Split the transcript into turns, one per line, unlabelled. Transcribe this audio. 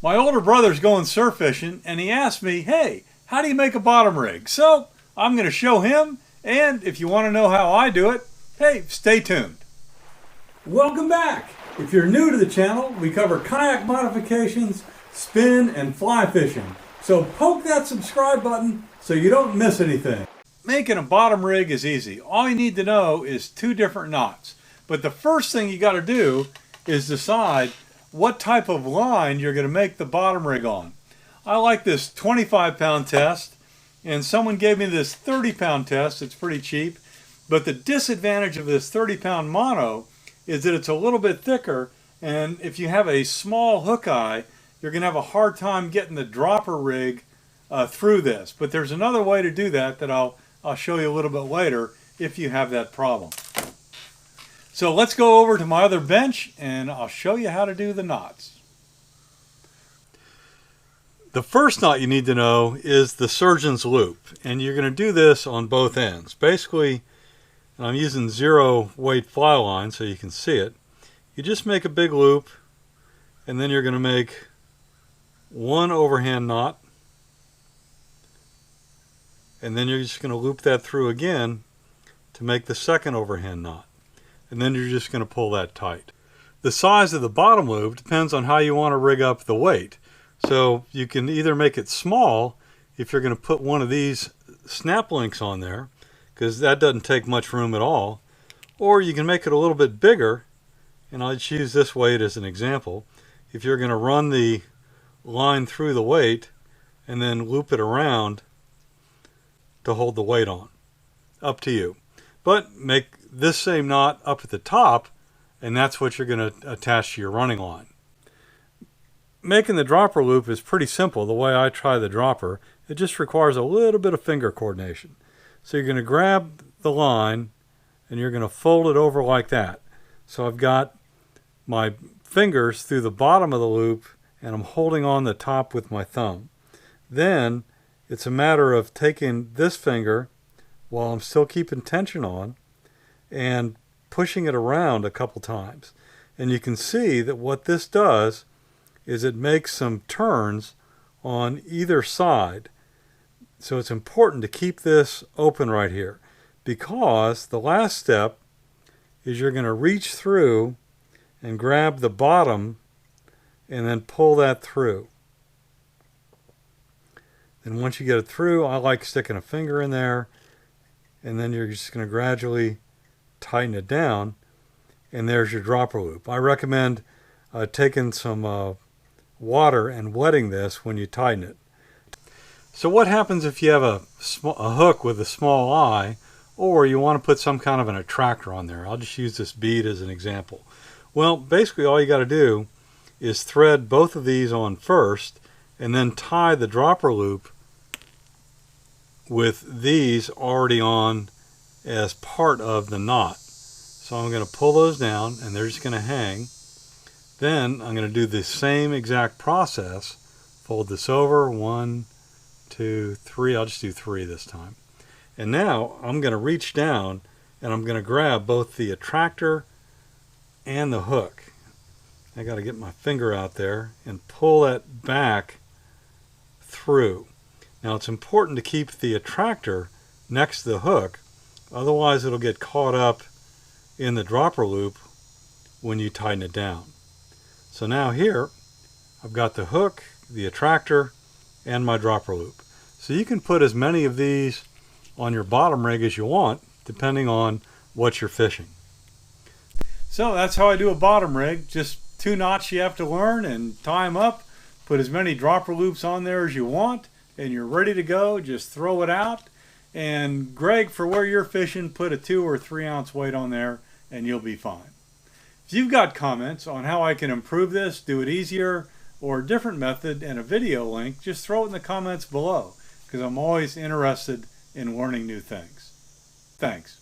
My older brother's going surf fishing and he asked me, hey, how do you make a bottom rig? So I'm going to show him, and if you want to know how I do it, hey, stay tuned. Welcome back. If you're new to the channel, we cover kayak modifications, spin, and fly fishing. So poke that subscribe button so you don't miss anything. Making a bottom rig is easy. All you need to know is 2 different knots. But the first thing you got to do is decide what type of line you're going to make the bottom rig on. I like this 25-pound test, and someone gave me this 30-pound test. It's pretty cheap, but the disadvantage of this 30-pound mono is that it's a little bit thicker, and if you have a small hook eye, you're going to have a hard time getting the dropper rig through this. But there's another way to do that I'll show you a little bit later if you have that problem. So let's go over to my other bench and I'll show you how to do the knots. The first knot you need to know is the surgeon's loop, and you're going to do this on both ends. Basically, and I'm using 0 weight fly line so you can see it. You just make a big loop, and then you're going to make 1 overhand knot, and then you're just going to loop that through again to make the second overhand knot. And then you're just going to pull that tight. The size of the bottom loop depends on how you want to rig up the weight. So you can either make it small if you're going to put one of these snap links on there, because that doesn't take much room at all, or you can make it a little bit bigger, and I'll just use this weight as an example. If you're going to run the line through the weight and then loop it around to hold the weight on. Up to you. But make this same knot up at the top, and that's what you're going to attach to your running line. Making the dropper loop is pretty simple. The way I try the dropper, it just requires a little bit of finger coordination. So you're going to grab the line and you're going to fold it over like that. So I've got my fingers through the bottom of the loop and I'm holding on the top with my thumb. Then it's a matter of taking this finger while I'm still keeping tension on and pushing it around a couple times. And you can see that what this does is it makes some turns on either side. So it's important to keep this open right here, because the last step is you're going to reach through and grab the bottom and then pull that through. And once you get it through, I like sticking a finger in there, and then you're just going to gradually tighten it down, and there's your dropper loop. I recommend taking some water and wetting this when you tighten it. So what happens if you have a hook with a small eye, or you want to put some kind of an attractor on there? I'll just use this bead as an example. Well, basically all you got to do is thread both of these on first, and then tie the dropper loop with these already on as part of the knot. So I'm going to pull those down and they're just going to hang. Then I'm going to do the same exact process. Fold this over, 1, 2, 3. I'll just do 3 this time. And now I'm going to reach down and I'm going to grab both the attractor and the hook. I got to get my finger out there and pull that back through. Now it's important to keep the attractor next to the hook, otherwise it'll get caught up in the dropper loop when you tighten it down. So now here I've got the hook, the attractor, and my dropper loop. So you can put as many of these on your bottom rig as you want, depending on what you're fishing. So that's how I do a bottom rig. Just 2 knots you have to learn and tie them up. Put as many dropper loops on there as you want, and you're ready to go. Just throw it out. And Greg, for where you're fishing, put a 2 or 3 ounce weight on there and you'll be fine. If you've got comments on how I can improve this, do it easier, or a different method and a video link, just throw it in the comments below, because I'm always interested in learning new things. Thanks.